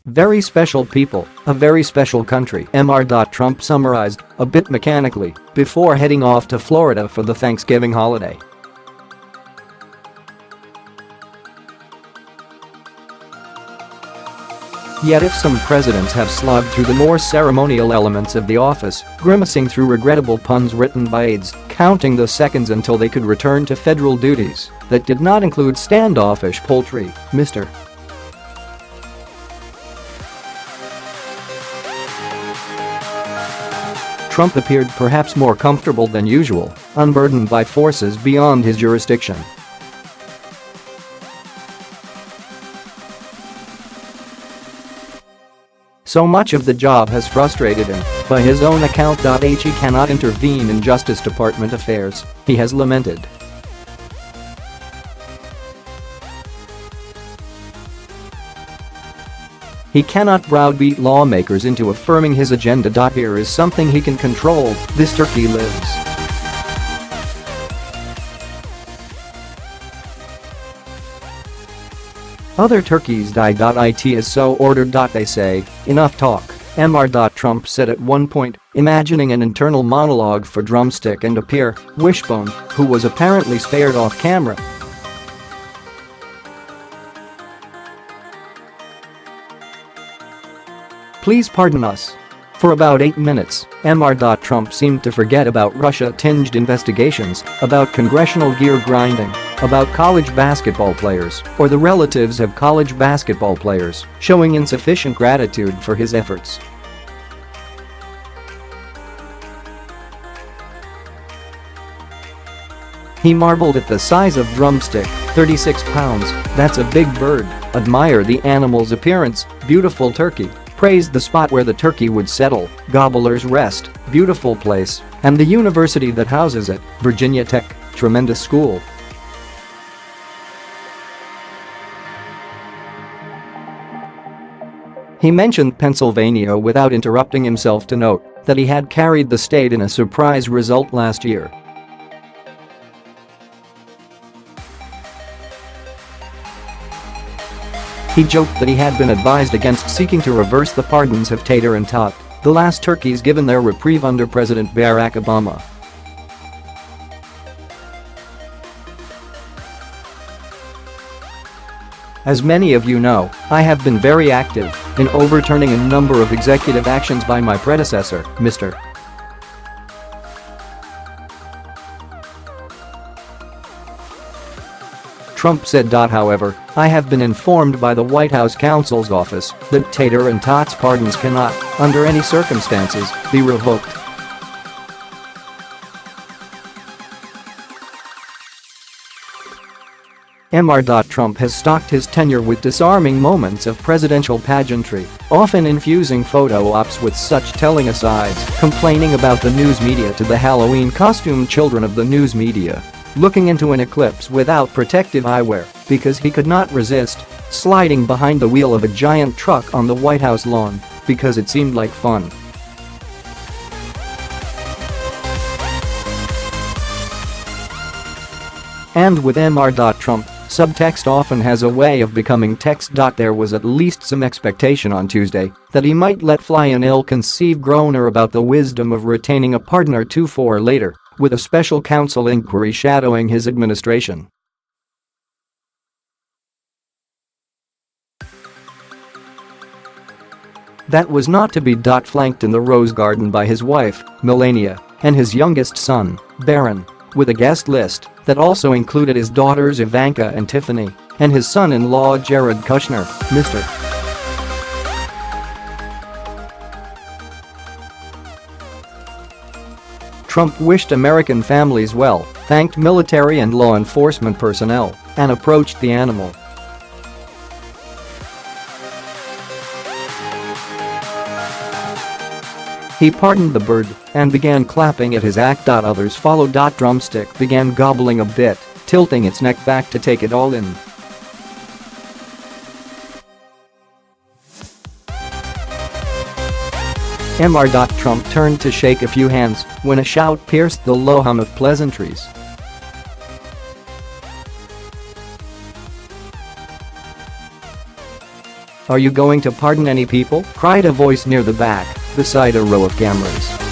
Very special people, a very special country, Mr. summarized, a bit mechanically, before heading off to Florida for the Thanksgiving holiday. Yet if some presidents have slogged through the more ceremonial elements of the office, grimacing through regrettable puns written by aides, counting the seconds until they could return to federal duties, that did not include standoffish poultry, Mr. Trump appeared perhaps more comfortable than usual, unburdened by forces beyond his jurisdiction. So much of the job has frustrated him. By his own account.He cannot intervene in Justice Department affairs, he has lamented. He cannot browbeat lawmakers into affirming his agenda.Here is something he can control, this turkey lives. Other turkeys die.It ordered. They say, enough talk, Mr. said at one point, imagining an internal monologue for Drumstick and peer, Wishbone, who was apparently spared off camera. Please pardon us. For about 8 minutes, Mr. seemed to forget about Russia-tinged investigations, about congressional gear grinding, about college basketball players, or the relatives of college basketball players, showing insufficient gratitude for his efforts. He marveled at the size of Drumstick, 36 pounds, that's a big bird, admired the animal's appearance, beautiful turkey. Praised the spot where the turkey would settle, Gobbler's Rest, beautiful place, and the university that houses it, Virginia Tech, tremendous school. He mentioned Pennsylvania without interrupting himself to note that he had carried the state in a surprise result last year. He joked that he had been advised against seeking to reverse the pardons of Tater and Tot, the last turkeys given their reprieve under President Barack Obama. As many of you know, I have been very active in overturning a number of executive actions by my predecessor, Mr. Trump said. However, I have been informed by the White House counsel's office that Tater and Tot's pardons cannot, under any circumstances, be revoked. Mr. has stocked his tenure with disarming moments of presidential pageantry, often infusing photo ops with such telling asides, complaining about the news media to the Halloween costume children of the news media. Looking into an eclipse without protective eyewear because he could not resist sliding behind the wheel of a giant truck on the White House lawn because it seemed like fun. And with Mr. subtext often has a way of becoming text. There was at least some expectation on Tuesday that he might let fly an ill-conceived groaner about the wisdom of retaining a pardon or two for later, with a special counsel inquiry shadowing his administration. That was not to be. Flanked in the Rose Garden by his wife, Melania, and his youngest son, Barron, with a guest list that also included his daughters Ivanka and Tiffany and his son-in-law Jared Kushner, Mr. Trump wished American families well, thanked military and law enforcement personnel, and approached the animal. He pardoned the bird and began clapping at his act. Others followed. Drumstick began gobbling a bit, tilting its neck back to take it all in. Mr. turned to shake a few hands when a shout pierced the low hum of pleasantries. "Are you going to pardon any people?" cried a voice near the back, beside a row of cameras.